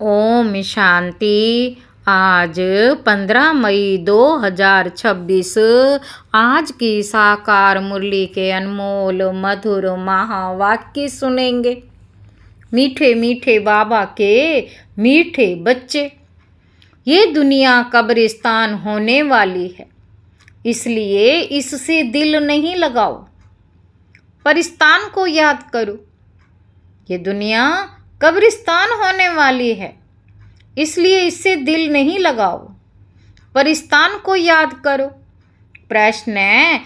ओम शांति। आज 15 मई 2026 आज की साकार मुरली के अनमोल मधुर महावाक्य सुनेंगे। मीठे मीठे बाबा के मीठे बच्चे, ये दुनिया कब्रिस्तान होने वाली है, इसलिए इससे दिल नहीं लगाओ, परिस्तान को याद करो। ये दुनिया कब्रिस्तान होने वाली है, इसलिए इससे दिल नहीं लगाओ, परिस्तान को याद करो। प्रश्न है,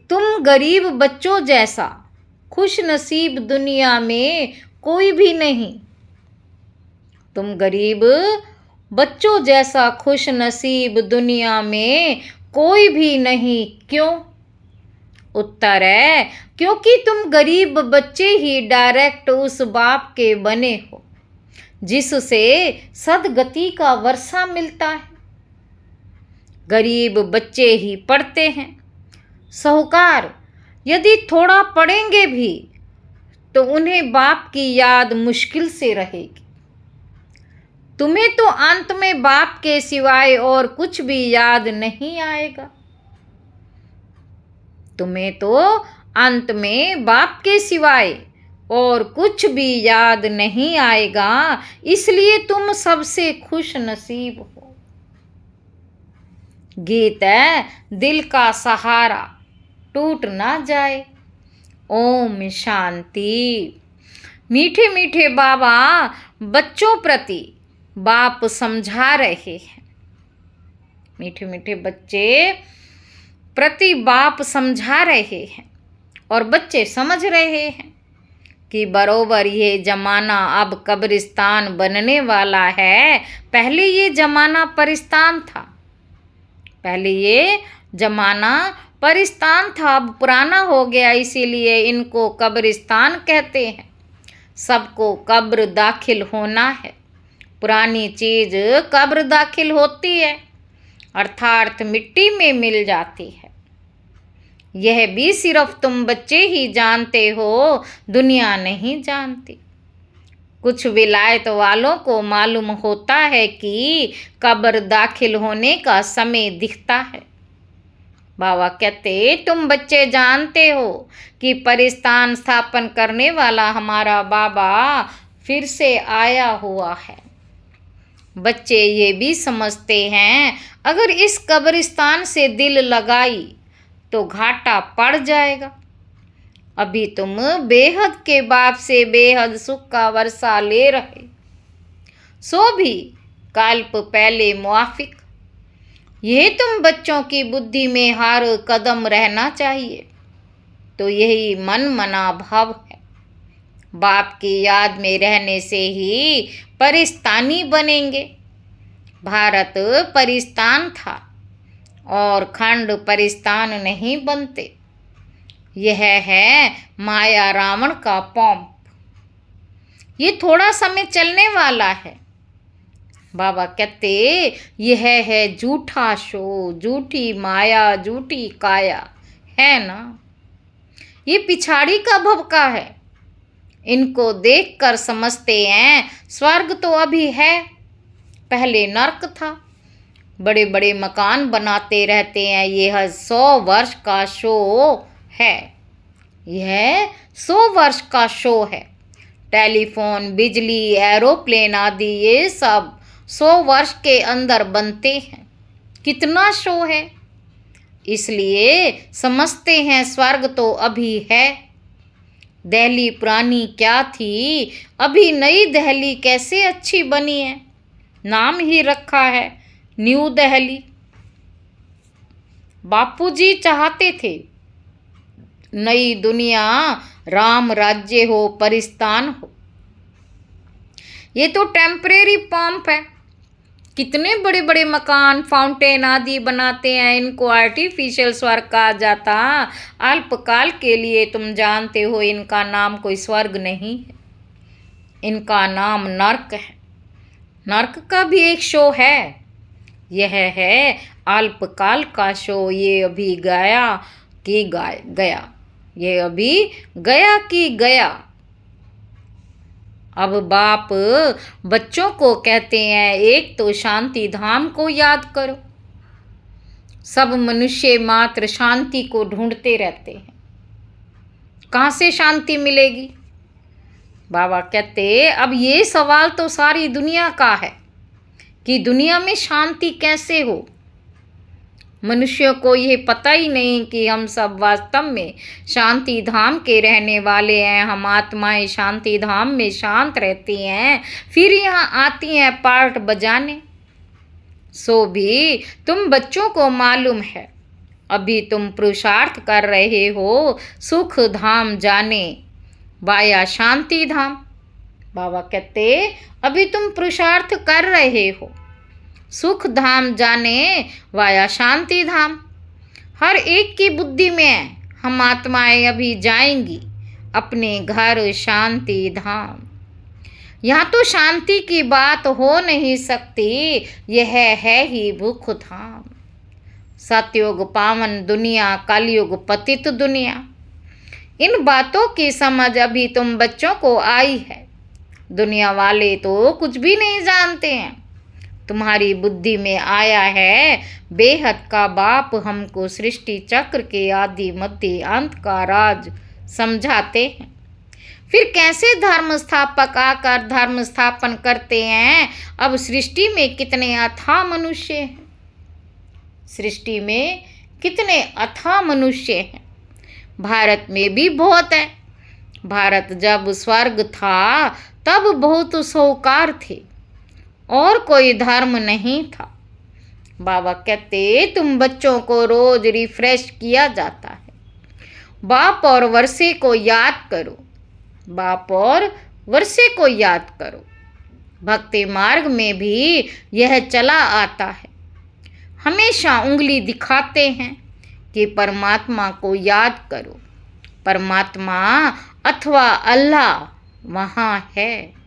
तुम गरीब बच्चों जैसा खुश नसीब दुनिया में कोई भी नहीं। तुम गरीब बच्चों जैसा खुश नसीब दुनिया में कोई भी नहीं। क्यों? उत्तर है, क्योंकि तुम गरीब बच्चे ही डायरेक्ट उस बाप के बने हो जिससे सदगति का वर्षा मिलता है। गरीब बच्चे ही पढ़ते हैं। साहूकार यदि थोड़ा पढ़ेंगे भी तो उन्हें बाप की याद मुश्किल से रहेगी। तुम्हें तो अंत में बाप के सिवाय और कुछ भी याद नहीं आएगा। तुम्हें तो अंत में बाप के सिवाय और कुछ भी याद नहीं आएगा, इसलिए तुम सबसे खुश नसीब हो। गीत है, दिल का सहारा टूट ना जाए। ओम शांति। मीठे मीठे बाबा बच्चों प्रति बाप समझा रहे हैं। मीठे मीठे बच्चे प्रति बाप समझा रहे हैं और बच्चे समझ रहे हैं कि बरोबर ये जमाना अब कब्रिस्तान बनने वाला है। पहले ये जमाना परिस्तान था, पहले ये जमाना परिस्तान था, अब पुराना हो गया, इसीलिए इनको कब्रिस्तान कहते हैं। सबको कब्र दाखिल होना है। पुरानी चीज कब्र दाखिल होती है, अर्थात मिट्टी में मिल जाती है। यह भी सिर्फ तुम बच्चे ही जानते हो, दुनिया नहीं जानती। कुछ विलायत वालों को मालूम होता है कि कब्र दाखिल होने का समय दिखता है। बाबा कहते, तुम बच्चे जानते हो कि परिस्तान स्थापन करने वाला हमारा बाबा फिर से आया हुआ है। बच्चे ये भी समझते हैं, अगर इस कब्रिस्तान से दिल लगाई तो घाटा पड़ जाएगा। अभी तुम बेहद के बाप से बेहद सुख का वर्षा ले रहे, सो भी कल्प पहले मुआफिक। यह तुम बच्चों की बुद्धि में हर कदम रहना चाहिए। तो यही मन मना भाव है। बाप की याद में रहने से ही परिस्तानी बनेंगे। भारत परिस्तान था और खंड परिस्तान नहीं बनते। यह है माया रावण का पंप। ये थोड़ा समय चलने वाला है। बाबा कहते, यह है झूठा शो, झूठी माया, झूठी काया, है ना। ये पिछाड़ी का भवका है। इनको देखकर समझते हैं स्वर्ग तो अभी है, पहले नर्क था। बड़े बड़े मकान बनाते रहते हैं। यह 100 वर्ष का शो है। यह 100 वर्ष का शो है। टेलीफोन, बिजली, एरोप्लेन आदि ये सब 100 वर्ष के अंदर बनते हैं। कितना शो है, इसलिए समझते हैं स्वर्ग तो अभी है। दिल्ली पुरानी क्या थी, अभी नई दिल्ली कैसे अच्छी बनी है। नाम ही रखा है न्यू दिल्ली। बापूजी चाहते थे नई दुनिया राम राज्य हो, परिस्तान हो। ये तो टेम्परेरी पंप है। कितने बड़े बड़े मकान, फाउंटेन आदि बनाते हैं, इनको आर्टिफिशियल स्वर्ग कहा जाता। अल्पकाल के लिए तुम जानते हो, इनका नाम कोई स्वर्ग नहीं है, इनका नाम नर्क है। नर्क का भी एक शो है। यह है अल्पकाल का शो। ये अभी गया कि गया, ये अभी गया कि गया। अब बाप बच्चों को कहते हैं, एक तो शांति धाम को याद करो। सब मनुष्य मात्र शांति को ढूंढते रहते हैं, कहाँ से शांति मिलेगी? बाबा कहते अब ये सवाल तो सारी दुनिया का है कि दुनिया में शांति कैसे हो। मनुष्यों को ये पता ही नहीं कि हम सब वास्तव में शांति धाम के रहने वाले हैं। हम आत्माएं शांति धाम में शांत रहती हैं, फिर यहाँ आती हैं पार्ट बजाने। सो भी तुम बच्चों को मालूम है, अभी तुम पुरुषार्थ कर रहे हो सुख धाम जाने वाया शांति धाम। बाबा कहते अभी तुम पुरुषार्थ कर रहे हो सुख धाम जाने वाया शांति धाम। हर एक की बुद्धि में है, हम आत्माएं अभी जाएंगी अपने घर शांति धाम। यहाँ तो शांति की बात हो नहीं सकती, यह है ही भूख धाम। सतयुग पावन दुनिया, कलयुग पतित दुनिया। इन बातों की समझ अभी तुम बच्चों को आई है। दुनिया वाले तो कुछ भी नहीं जानते हैं, तुम्हारी बुद्धि में आया है। बेहद का बाप हमको सृष्टि चक्र के आदि मध्य अंत का राज समझाते हैं। फिर कैसे धर्म स्थापक आकर धर्म स्थापन करते हैं। अब सृष्टि में कितने अथाह मनुष्य हैं, सृष्टि में कितने अथाह मनुष्य हैं। भारत में भी बहुत है। भारत जब स्वर्ग था तब बहुत साहूकार थे और कोई धर्म नहीं था। बाबा कहते तुम बच्चों को रोज रिफ्रेश किया जाता है। बाप और वर्षे को याद करो, बाप और वर्षे को याद करो। भक्ति मार्ग में भी यह चला आता है। हमेशा उंगली दिखाते हैं कि परमात्मा को याद करो। परमात्मा अथवा अल्लाह वहाँ है,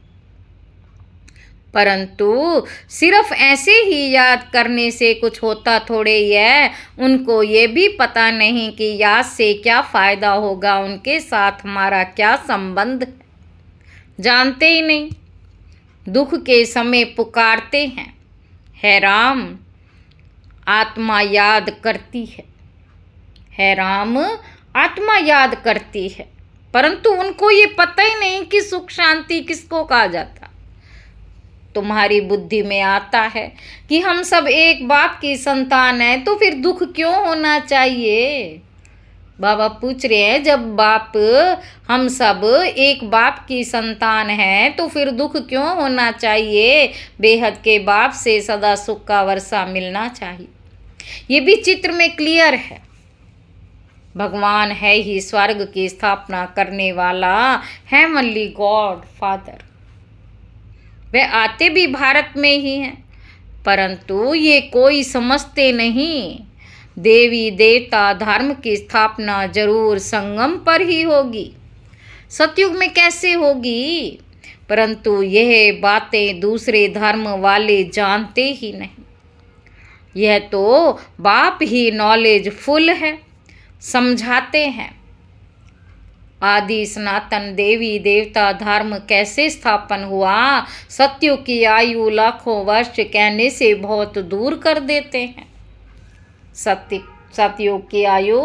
परंतु सिर्फ ऐसे ही याद करने से कुछ होता थोड़े ही है। उनको ये भी पता नहीं कि याद से क्या फ़ायदा होगा, उनके साथ हमारा क्या संबंध है, जानते ही नहीं। दुख के समय पुकारते हैं, है राम आत्मा याद करती है राम आत्मा याद करती है, परंतु उनको ये पता ही नहीं कि सुख शांति किसको कहा जाता। तुम्हारी बुद्धि में आता है कि हम सब एक बाप की संतान हैं, तो फिर दुख क्यों होना चाहिए? बाबा पूछ रहे हैं, जब बाप हम सब एक बाप की संतान हैं तो फिर दुख क्यों होना चाहिए? बेहद के बाप से सदा सुख का वर्षा मिलना चाहिए। ये भी चित्र में क्लियर है। भगवान है ही स्वर्ग की स्थापना करने वाला, हेवनली गॉड फादर। वे आते भी भारत में ही हैं, परंतु ये कोई समझते नहीं। देवी देवता धर्म की स्थापना जरूर संगम पर ही होगी, सतयुग में कैसे होगी? परंतु यह बातें दूसरे धर्म वाले जानते ही नहीं। यह तो बाप ही नॉलेज फुल है, समझाते हैं। आदि सनातन देवी देवता धर्म कैसे स्थापन हुआ, सत्युग की आयु लाखों वर्ष कहने से बहुत दूर कर देते हैं। सतयुग की आयु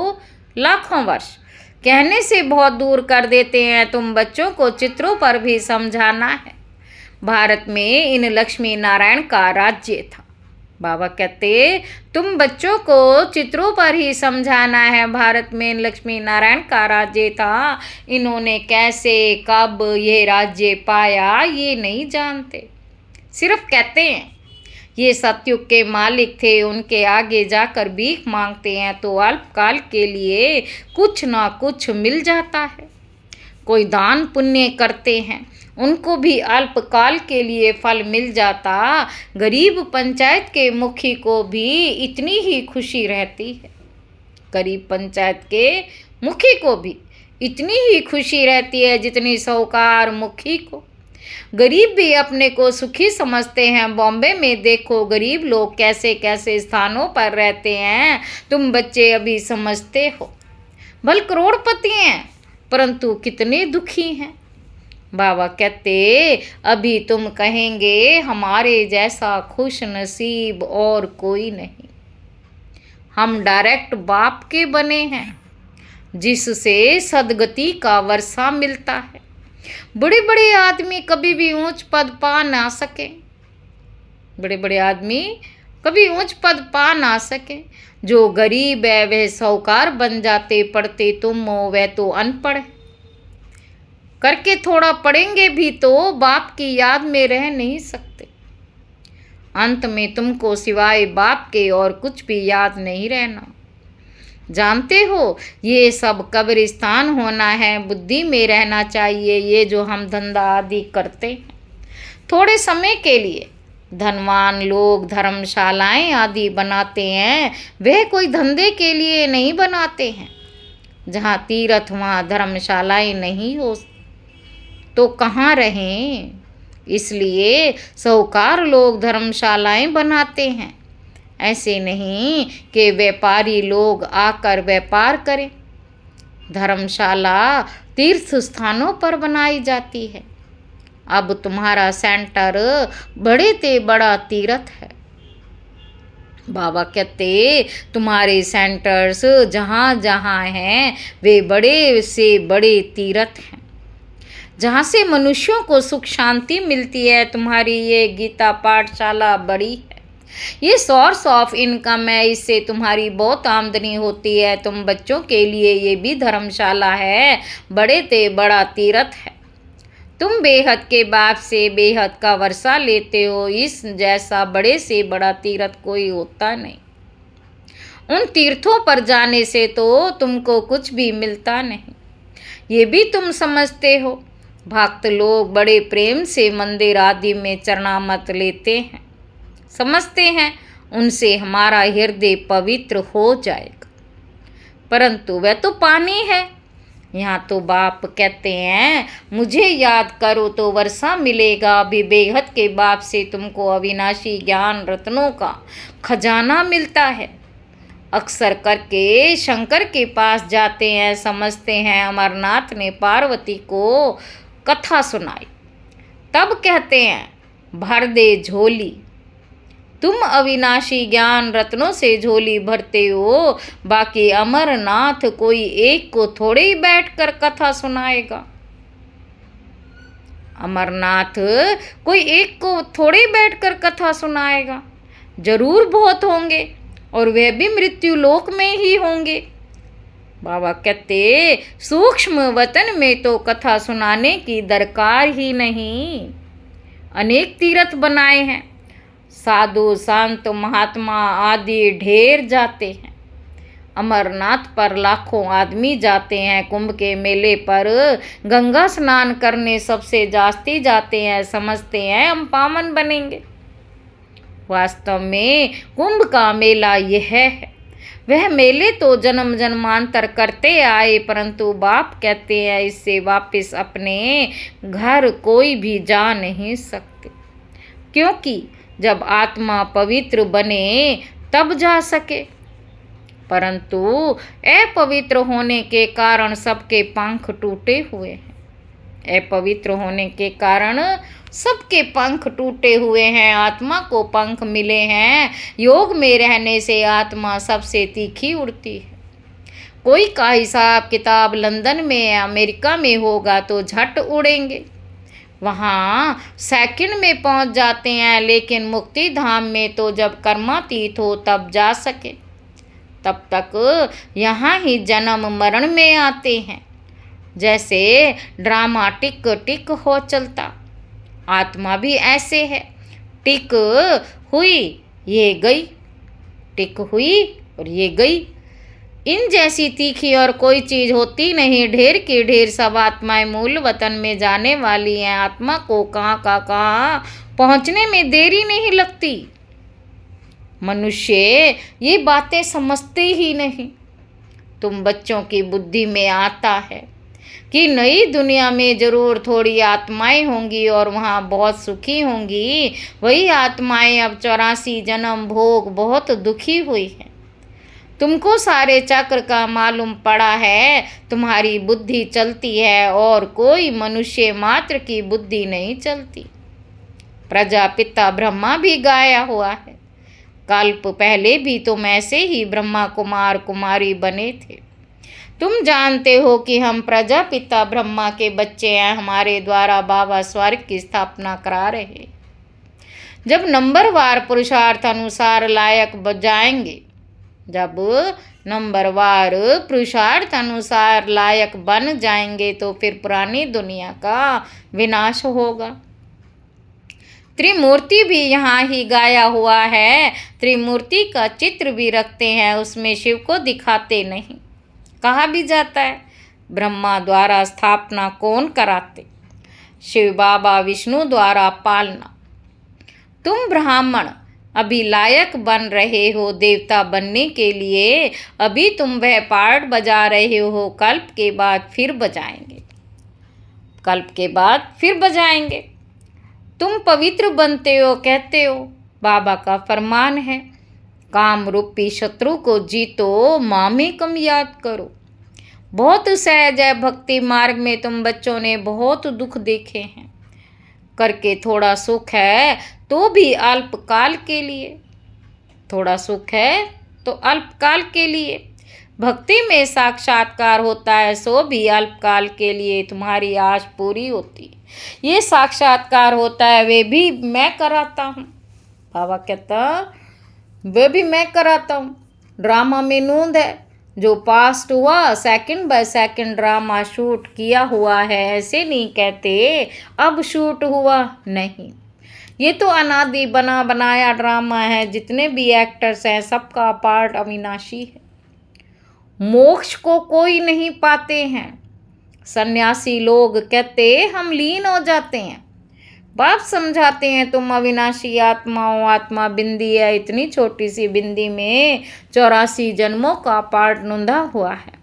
लाखों वर्ष कहने से बहुत दूर कर देते हैं। तुम बच्चों को चित्रों पर भी समझाना है। भारत में इन लक्ष्मी नारायण का राज्य था। बाबा कहते तुम बच्चों को चित्रों पर ही समझाना है। भारत में लक्ष्मी नारायण का राज्य था। इन्होंने कैसे कब ये राज्य पाया ये नहीं जानते, सिर्फ कहते हैं ये सतयुग के मालिक थे। उनके आगे जाकर भीख मांगते हैं तो अल्पकाल के लिए कुछ ना कुछ मिल जाता है। कोई दान पुण्य करते हैं, उनको भी अल्पकाल के लिए फल मिल जाता। गरीब पंचायत के मुखी को भी इतनी ही खुशी रहती है। गरीब पंचायत के मुखी को भी इतनी ही खुशी रहती है जितनी साहूकार मुखी को। गरीब भी अपने को सुखी समझते हैं। बॉम्बे में देखो गरीब लोग कैसे कैसे स्थानों पर रहते हैं, तुम बच्चे अभी समझते हो। भले करोड़पति हैं परंतु कितने दुखी हैं। बाबा कहते अभी तुम कहेंगे हमारे जैसा खुश नसीब और कोई नहीं। हम डायरेक्ट बाप के बने हैं जिससे सदगति का वर्षा मिलता है। बड़े बड़े आदमी कभी भी ऊंच पद पा ना सके, बड़े बड़े आदमी कभी ऊंच पद पा ना सके। जो गरीब है वह साहूकार बन जाते, पढ़ते तुम हो वह तो अनपढ़ है। करके थोड़ा पढ़ेंगे भी तो बाप की याद में रह नहीं सकते। अंत में तुमको सिवाय बाप के और कुछ भी याद नहीं रहना। जानते हो ये सब कब्रिस्तान होना है, बुद्धि में रहना चाहिए। ये जो हम धंधा आदि करते हैं थोड़े समय के लिए, धनवान लोग धर्मशालाएं आदि बनाते हैं, वह कोई धंधे के लिए नहीं बनाते हैं। जहाँ तीर्थ वहाँ धर्मशालाएं नहीं हो तो कहाँ रहें। इसलिए साहूकार लोग धर्मशालाएं बनाते हैं, ऐसे नहीं कि व्यापारी लोग आकर व्यापार करें। धर्मशाला तीर्थ स्थानों पर बनाई जाती है। अब तुम्हारा सेंटर बड़े ते बड़ा तीर्थ है। बाबा कहते तुम्हारे सेंटर्स जहाँ जहाँ हैं वे बड़े से बड़े तीर्थ हैं, जहाँ से मनुष्यों को सुख शांति मिलती है। तुम्हारी ये गीता पाठशाला बड़ी है, ये सोर्स ऑफ इनकम है, इससे तुम्हारी बहुत आमदनी होती है। तुम बच्चों के लिए ये भी धर्मशाला है, बड़े ते बड़ा तीर्थ है। तुम बेहद के बाप से बेहद का वर्षा लेते हो। इस जैसा बड़े से बड़ा तीर्थ कोई होता नहीं। उन तीर्थों पर जाने से तो तुमको कुछ भी मिलता नहीं, ये भी तुम समझते हो। भक्त लोग बड़े प्रेम से मंदिर आदि में चरणामत लेते हैं, समझते हैं उनसे हमारा हृदय पवित्र हो जाएगा, परंतु वह तो पानी है। यहाँ तो बाप कहते हैं मुझे याद करो तो वर्षा मिलेगा। अभी बेहद के बाप से तुमको अविनाशी ज्ञान रत्नों का खजाना मिलता है। अक्सर करके शंकर के पास जाते हैं, समझते हैं अमरनाथ ने पार्वती को कथा सुनाई, तब कहते हैं भर दे झोली। तुम अविनाशी ज्ञान रत्नों से झोली भरते हो, बाकी अमरनाथ कोई एक को थोड़े ही बैठकर कथा सुनाएगा। अमरनाथ कोई एक को थोड़े ही बैठकर कथा सुनाएगा, जरूर बहुत होंगे और वह भी मृत्यु लोक में ही होंगे। बाबा कहते सूक्ष्म वतन में तो कथा सुनाने की दरकार ही नहीं। अनेक तीर्थ बनाए हैं, साधु संत महात्मा आदि ढेर जाते हैं। अमरनाथ पर लाखों आदमी जाते हैं। कुंभ के मेले पर गंगा स्नान करने सबसे जास्ती जाते हैं, समझते हैं हम पावन बनेंगे। वास्तव में कुंभ का मेला यह है। वह मेले तो जन्म जन्मांतर करते आए, परंतु बाप कहते हैं इससे वापस अपने घर कोई भी जा नहीं सकते, क्योंकि जब आत्मा पवित्र बने तब जा सके। परंतु अपवित्र होने के कारण सबके पंख टूटे हुए हैं। अपवित्र होने के कारण सबके पंख टूटे हुए हैं, आत्मा को पंख मिले हैं। योग में रहने से आत्मा सबसे तीखी उड़ती है। कोई का हिसाब किताब लंदन में या अमेरिका में होगा तो झट उड़ेंगे, वहाँ सेकंड में पहुँच जाते हैं, लेकिन मुक्ति धाम में तो जब कर्मातीत हो तब जा सके। तब तक यहाँ ही जन्म मरण में आते हैं। जैसे ड्रामा टिक टिक हो चलता, आत्मा भी ऐसे है। टिक हुई ये गई, टिक हुई और ये गई। इन जैसी तीखी और कोई चीज़ होती नहीं। ढेर की ढेर सब आत्माएं मूल वतन में जाने वाली हैं। आत्मा को कहाँ का कहाँ पहुँचने में देरी नहीं लगती। मनुष्य ये बातें समझते ही नहीं। तुम बच्चों की बुद्धि में आता है कि नई दुनिया में ज़रूर थोड़ी आत्माएं होंगी और वहाँ बहुत सुखी होंगी। वही आत्माएं अब 84 जन्म भोग बहुत दुखी हुई हैं। तुमको सारे चक्र का मालूम पड़ा है, तुम्हारी बुद्धि चलती है और कोई मनुष्य मात्र की बुद्धि नहीं चलती। प्रजापिता ब्रह्मा भी गाया हुआ है। कल्प पहले भी तुम ऐसे ही ब्रह्मा कुमार कुमारी बने थे। तुम जानते हो कि हम प्रजापिता ब्रह्मा के बच्चे हैं। हमारे द्वारा बाबा स्वर्ग की स्थापना करा रहे। जब नंबरवार पुरुषार्थ अनुसार लायक जाएंगे, जब नंबरवार पुरुषार्थ अनुसार लायक बन जाएंगे तो फिर पुरानी दुनिया का विनाश होगा। त्रिमूर्ति भी यहाँ ही गाया हुआ है। त्रिमूर्ति का चित्र भी रखते हैं, उसमें शिव को दिखाते नहीं। कहा भी जाता है ब्रह्मा द्वारा स्थापना कौन कराते? शिव बाबा विष्णु द्वारा पालना। तुम ब्राह्मण अभी लायक बन रहे हो देवता बनने के लिए। अभी तुम वह पार्ट बजा रहे हो, कल्प के बाद फिर बजाएंगे, कल्प के बाद फिर बजाएंगे। तुम पवित्र बनते हो कहते हो, बाबा का फरमान है काम रूपी शत्रु को जीतो, माँ में कम याद करो। बहुत सहज है भक्ति मार्ग में। तुम बच्चों ने बहुत दुख देखे हैं, करके थोड़ा सुख है तो भी अल्पकाल के लिए, थोड़ा सुख है तो अल्पकाल के लिए। भक्ति में साक्षात्कार होता है सो भी अल्पकाल के लिए, तुम्हारी आश पूरी होती है। ये साक्षात्कार होता है वे भी मैं कराता हूँ। बाबा कहता वे भी मैं कराता हूँ। ड्रामा में नूंद है, जो पास्ट हुआ second by second drama shoot किया हुआ है। ऐसे नहीं कहते अब शूट हुआ, नहीं, ये तो अनादि बना बनाया ड्रामा है। जितने भी एक्टर्स हैं सबका पार्ट अविनाशी है। मोक्ष को कोई नहीं पाते हैं। सन्यासी लोग कहते हम लीन हो जाते हैं। बाप समझाते हैं तुम अविनाशी आत्मा हो। आत्मा बिंदी है, इतनी छोटी सी बिंदी में 84 जन्मों का पार्ट नूंधा हुआ है।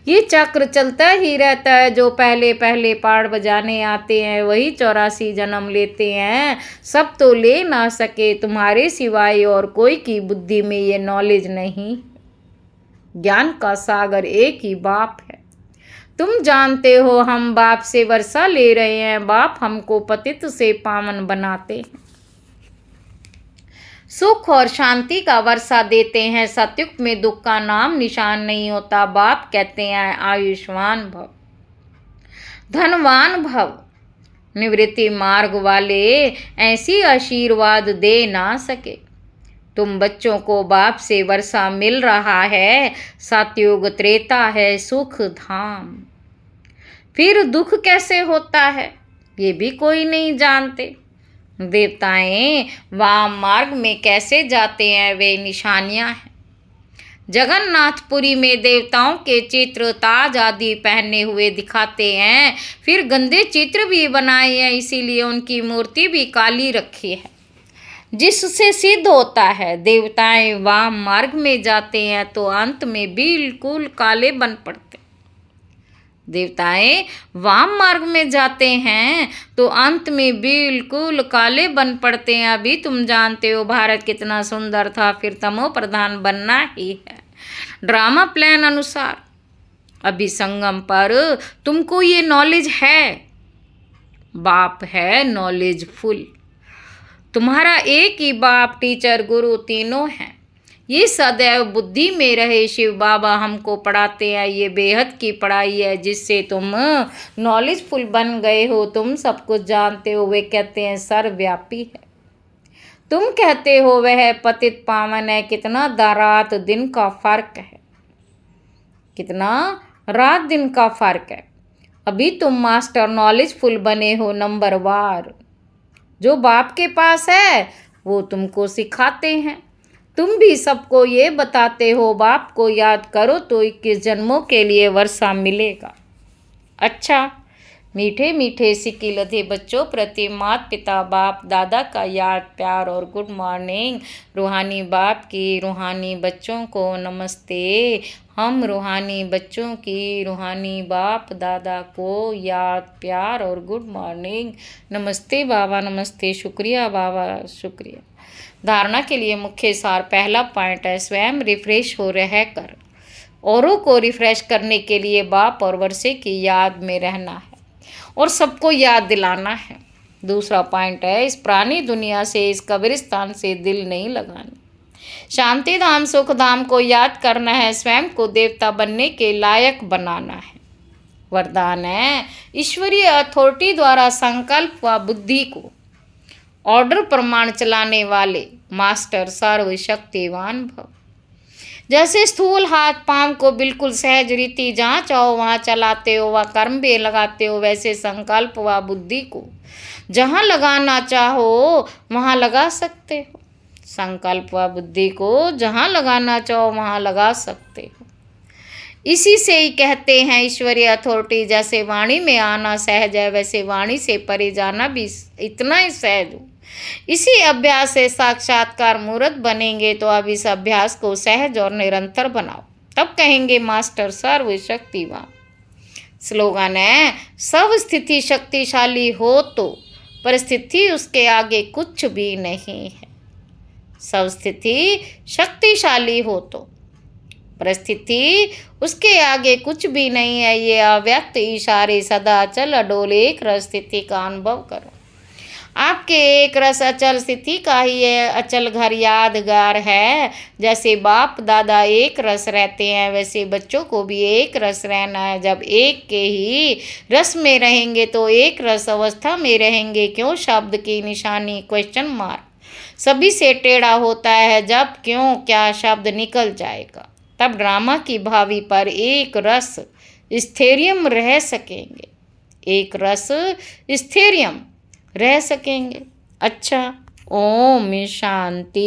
ये चक्र चलता ही रहता है। जो पहले पहले पार्ट बजाने आते हैं वही 84 जन्म लेते हैं। सब तो ले ना सके, तुम्हारे सिवाय और कोई की बुद्धि में ये नॉलेज नहीं। ज्ञान का सागर एक ही बाप है। तुम जानते हो हम बाप से वर्षा ले रहे हैं। बाप हमको पतित से पावन बनाते हैं, सुख और शांति का वर्षा देते हैं। सतयुग में दुख का नाम निशान नहीं होता। बाप कहते हैं आयुष्मान भव, धनवान भव। निवृत्ति मार्ग वाले ऐसी आशीर्वाद दे ना सके। तुम बच्चों को बाप से वर्षा मिल रहा है। सतयुग त्रेता है सुख धाम। फिर दुख कैसे होता है ये भी कोई नहीं जानते। देवताएं वाम मार्ग में कैसे जाते हैं वे निशानियां हैं। जगन्नाथपुरी में देवताओं के चित्र ताज आदि पहने हुए दिखाते हैं। फिर गंदे चित्र भी बनाए हैं, इसीलिए उनकी मूर्ति भी काली रखी है, जिससे सिद्ध होता है देवताएं वाम मार्ग में जाते हैं तो अंत में बिल्कुल काले बन पड़ते। देवताएं वाम मार्ग में जाते हैं तो अंत में बिल्कुल काले बन पड़ते हैं। अभी तुम जानते हो भारत कितना सुंदर था, फिर तमो प्रधान बनना ही है ड्रामा प्लान अनुसार। अभी संगम पर तुमको ये नॉलेज है। बाप है नॉलेजफुल। तुम्हारा एक ही बाप टीचर गुरु तीनों हैं। ये सदैव बुद्धि में रहे। शिव बाबा हमको पढ़ाते हैं, ये बेहद की पढ़ाई है जिससे तुम नॉलेजफुल बन गए हो। तुम सब कुछ जानते हो। वे कहते हैं सर्वव्यापी है। तुम कहते हो वह पतित पावन है। कितना रात दिन का फर्क है, कितना रात दिन का फर्क है। अभी तुम मास्टर नॉलेजफुल बने हो नंबरवार। जो बाप के पास है वो तुमको सिखाते हैं। तुम भी सबको ये बताते हो बाप को याद करो तो 21 जन्मों के लिए वर्षा मिलेगा। अच्छा, मीठे मीठे सिक्के लधे बच्चों प्रति माता पिता बाप दादा का याद प्यार और गुड मॉर्निंग। रूहानी बाप की रूहानी बच्चों को नमस्ते। हम रूहानी बच्चों की रूहानी बाप दादा को याद प्यार और गुड मॉर्निंग। नमस्ते बाबा, नमस्ते, शुक्रिया बाबा, शुक्रिया। धारणा के लिए मुख्य सार। पहला पॉइंट है स्वयं रिफ्रेश हो रह कर औरों को रिफ्रेश करने के लिए बाप और वर्षे की याद में रहना है और सबको याद दिलाना है। दूसरा पॉइंट है इस पुरानी दुनिया से, इस कब्रिस्तान से दिल नहीं लगाना। शांति धाम सुख धाम को याद करना है, स्वयं को देवता बनने के लायक बनाना है। वरदान है ईश्वरीय अथॉरिटी द्वारा संकल्प व बुद्धि को ऑर्डर प्रमाण चलाने वाले मास्टर सर्वशक्तिवान भव। जैसे स्थूल हाथ पांव को बिल्कुल सहज रीति जहाँ चाहो वहाँ चलाते हो व कर्म भी लगाते हो, वैसे संकल्प व बुद्धि को जहाँ लगाना चाहो वहाँ लगा सकते हो। संकल्प व बुद्धि को जहाँ लगाना चाहो वहाँ लगा सकते हो। इसी से ही कहते हैं ईश्वरीय अथॉरिटी। जैसे वाणी में आना सहज है, वैसे वाणी से परे जाना भी इतना ही सहज हो। इसी अभ्यास से साक्षात्कार मूर्त बनेंगे। तो अब इस अभ्यास को सहज और निरंतर बनाओ, तब कहेंगे मास्टर सर्वशक्तिवान। स्लोगन है सब स्थिति शक्तिशाली हो तो परिस्थिति उसके आगे कुछ भी नहीं है। सब स्थिति शक्तिशाली हो तो परिस्थिति उसके आगे कुछ भी नहीं है। ये अव्यक्त इशारे सदा अचल अडोल एक रस स्थिति का अनुभव करो। आपके एक रस अचल स्थिति का ही ये अचल घर यादगार है। जैसे बाप दादा एक रस रहते हैं, वैसे बच्चों को भी एक रस रहना है। जब एक के ही रस में रहेंगे तो एक रस अवस्था में रहेंगे। क्यों शब्द की निशानी क्वेश्चन मार्क सभी से टेढ़ा होता है। जब क्यों क्या शब्द निकल जाएगा तब ड्रामा की भावी पर एक रस स्थैर्यम रह सकेंगे। एक रस स्थैर्यम रह सकेंगे। अच्छा, ओम शांति।